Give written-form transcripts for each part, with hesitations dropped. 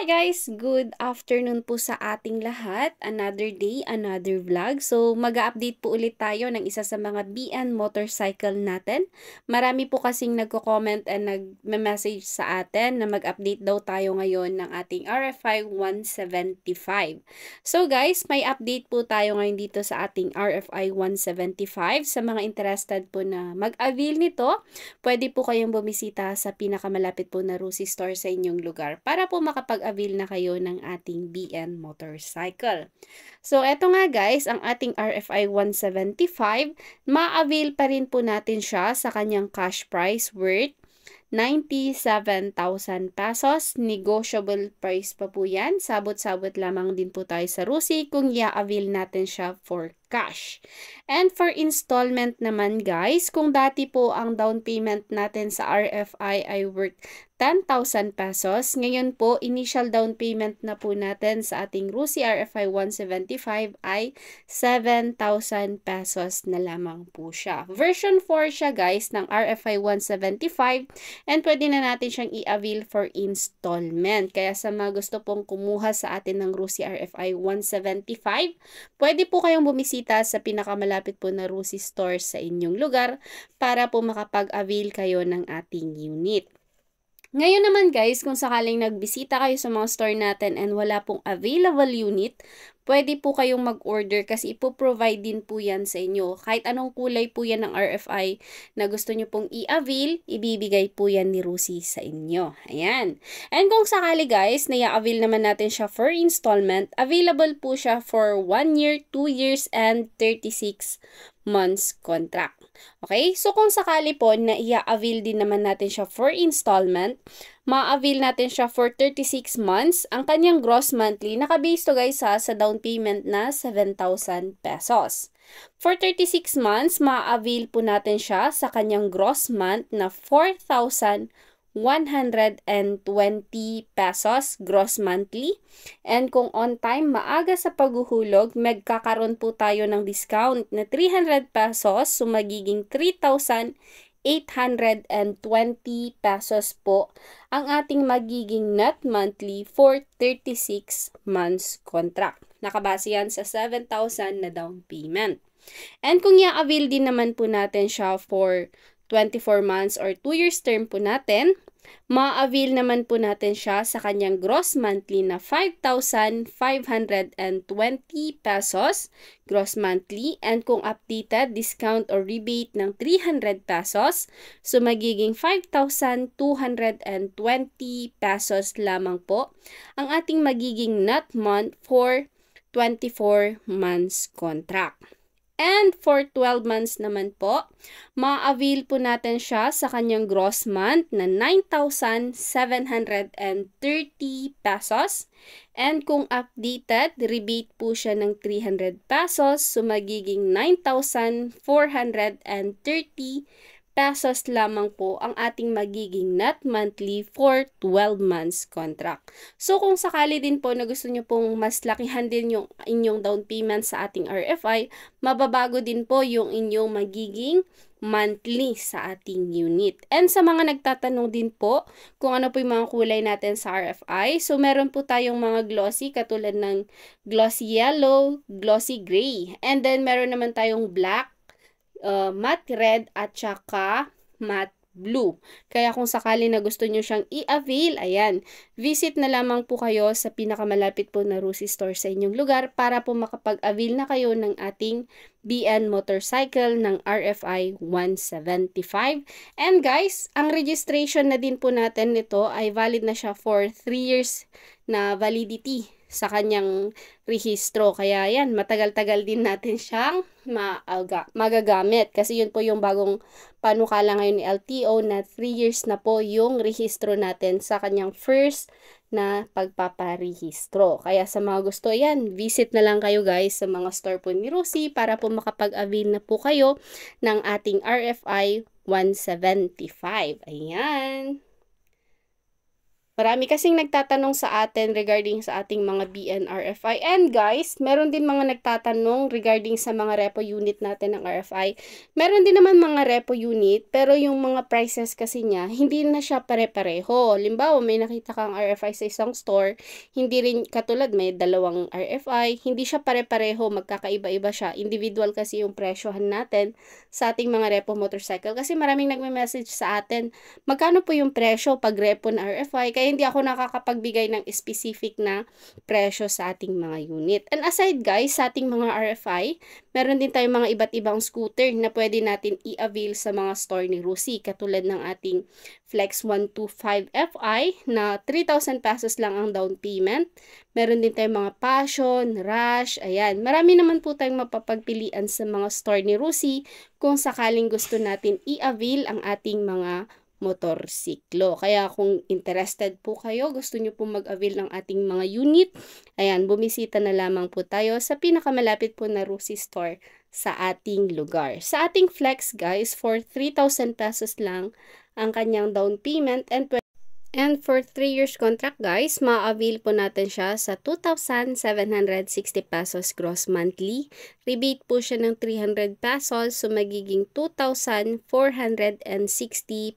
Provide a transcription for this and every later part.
Hi guys! Good afternoon po sa ating lahat. Another day, another vlog. So mag-update po ulit tayo ng isa sa mga BN motorcycle natin. Marami po kasing nagko-comment and nag-message sa atin na mag-update daw tayo ngayon ng ating RFI 175. So guys, may update po tayo ngayon dito sa ating RFI 175. Sa mga interested po na mag-avail nito, pwede po kayong bumisita sa pinakamalapit po na Rusi store sa inyong lugar para po makapag-avail na kayo ng ating BN motorcycle. So, eto nga guys, ang ating RFI 175, ma-avail pa rin po natin siya sa kanyang cash price worth 97,000 pesos. Negotiable price pa po yan. Sabot-sabot lamang din po tayo sa Rusi kung i-avail natin siya for cash. And for installment naman guys, kung dati po ang down payment natin sa RFI ay worth 10,000 pesos, ngayon po initial down payment na po natin sa ating Rusi RFI 175 ay 7,000 pesos na lamang po siya. Version 4 siya guys ng RFI 175 and pwede na natin siyang i-avail for installment. Kaya sa mga gusto pong kumuha sa atin ng Rusi RFI 175, pwede po kayong bumisita sa pinakamalapit po na Rusi store sa inyong lugar para po makapag-avail kayo ng ating unit. Ngayon naman guys, kung sakaling nagbisita kayo sa mga store natin and wala pong available unit, pwede po kayong mag-order kasi ipoprovide din po yan sa inyo. Kahit anong kulay po yan ng RFI na gusto nyo pong i-avail, ibibigay po yan ni Rusi sa inyo. Ayan. And kung sakali guys, na-avail naman natin siya for installment, available po siya for 1 year, 2 years, and 36 months contract. Okay? So, kung sakali po na i-avail din naman natin siya for installment, ma-avail natin siya for 36 months. Ang kanyang gross monthly, nakabase to guys sa down payment na 7,000 pesos. For 36 months, ma-avail po natin siya sa kanyang gross month na 4,120 pesos gross monthly. And kung on time, maaga sa paghuhulog, magkakaroon po tayo ng discount na 300 pesos, so magiging 3,820 pesos po ang ating magiging net monthly for 36 months contract. Nakabase yan sa 7,000 na down payment. And kung i-avail din naman po natin siya for 24 months or 2 years term po natin, ma-avail naman po natin siya sa kanyang gross monthly na 5,520 pesos gross monthly, and kung updated, discount or rebate ng 300 pesos, so magiging 5,220 pesos lamang po ang ating magiging net month for 24 months contract. And for 12 months naman po, ma-avail po natin siya sa kanyang gross month na 9,730 pesos. And kung updated, rebate po siya ng 300 pesos, so magiging 9,430 pesos lamang po ang ating magiging net monthly for 12 months contract. So kung sakali din po na gusto nyo pong mas lakihan din yung inyong down payment sa ating RFI, mababago din po yung inyong magiging monthly sa ating unit. And sa mga nagtatanong din po kung ano po yung mga kulay natin sa RFI, so meron po tayong mga glossy katulad ng glossy yellow, glossy gray, and then meron naman tayong black, matte red at saka matte blue. Kaya kung sakali na gusto nyo siyang i-avail, ayan, visit na lamang po kayo sa pinakamalapit po na Rusi store sa inyong lugar para po makapag-avail na kayo ng ating BN motorcycle ng RFI 175. And guys, ang registration na din po natin nito ay valid na siya for 3 years na validity sa kanyang rehistro. Kaya yan, matagal-tagal din natin siyang magagamit. Kasi yun po yung bagong panukala ngayon ni LTO na 3 years na po yung rehistro natin sa kanyang first na pagpaparehistro. Kaya sa mga gusto yan, visit na lang kayo guys sa mga store po ni Rusi para po makapag-avail na po kayo ng ating RFI 175. Ayan. Marami kasing nagtatanong sa atin regarding sa ating mga BN RFI. And guys, meron din mga nagtatanong regarding sa mga repo unit natin ng RFI. Meron din naman mga repo unit, pero yung mga prices kasi niya, hindi na siya pare-pareho. Limbawa, may nakita kang RFI sa isang store, hindi rin katulad may dalawang RFI, hindi siya pare-pareho, magkakaiba-iba siya. Individual kasi yung presyohan natin sa ating mga repo motorcycle. Kasi maraming nagme-message sa atin, magkano po yung presyo pag repo na RFI? Kaya hindi ako nakakapagbigay ng specific na presyo sa ating mga unit. And aside guys, sa ating mga RFI, meron din tayong mga iba't ibang scooter na pwede natin i-avail sa mga store ni Rusi. Katulad ng ating Flex 125 Fi na 3,000 pesos lang ang down payment. Meron din tayong mga Passion, Rush, ayan. Marami naman po tayong mapapagpilian sa mga store ni Rusi kung sakaling gusto natin i-avail ang ating mga motorsiklo. Kaya kung interested po kayo, gusto nyo po mag-avail ng ating mga unit, ayan, bumisita na lamang po tayo sa pinakamalapit po na Rusi store sa ating lugar. Sa ating Flex guys, for 3,000 pesos lang ang kanyang down payment and for 3 years contract guys, ma-avail po natin siya sa 2,760 pesos gross monthly. Rebate po siya ng 300 pesos, so magiging 2,460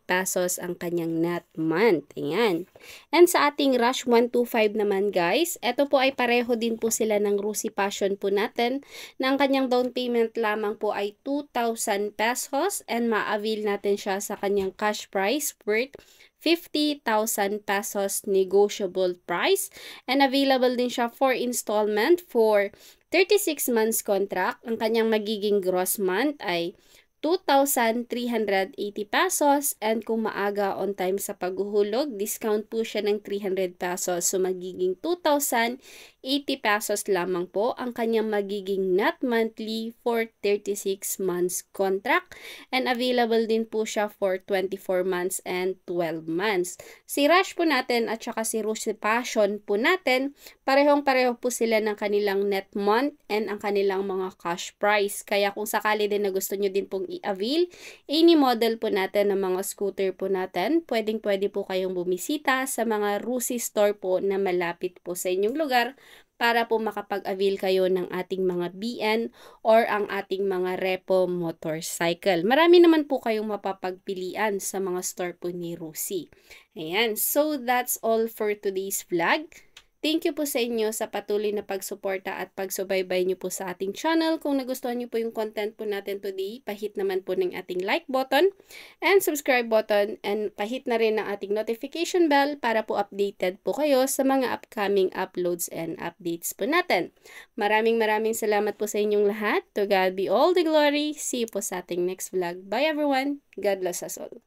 pesos ang kanyang net month. Ayan. And sa ating Rush 125 naman guys, ito po ay pareho din po sila ng Rusi Passion po natin, na ang kanyang down payment lamang po ay 2,000 pesos and ma-avail natin siya sa kanyang cash price worth 50,000 pesos negotiable price, and available din siya for installment for 36 months contract. Ang kanyang magiging gross month ay 2,380 pesos, and kung maaga on time sa paghuhulog, discount po siya ng 300 pesos. So magiging 2,080 pesos lamang po ang kanyang magiging net monthly for 36 months contract, and available din po siya for 24 months and 12 months. Si Rush po natin at saka si Rusi Passion po natin, parehong-pareho po sila ng kanilang net month and ang kanilang mga cash price. Kaya kung sakali din na gusto nyo din pong i-avail any model po natin ng mga scooter po natin, pwedeng-pwede po kayong bumisita sa mga Rusi store po na malapit po sa inyong lugar para po makapag-avail kayo ng ating mga BN or ang ating mga repo motorcycle. Marami naman po kayong mapapagpilian sa mga store po ni Rusi. Ayan, so that's all for today's vlog. Thank you po sa inyo sa patuloy na pagsuporta at pagsubaybay nyo po sa ating channel. Kung nagustuhan nyo po yung content po natin today, pahit naman po ng ating like button and subscribe button, and pahit na rin ng ating notification bell para po updated po kayo sa mga upcoming uploads and updates po natin. Maraming salamat po sa inyong lahat. To God be all the glory. See you po sa ating next vlog. Bye everyone. God bless us all.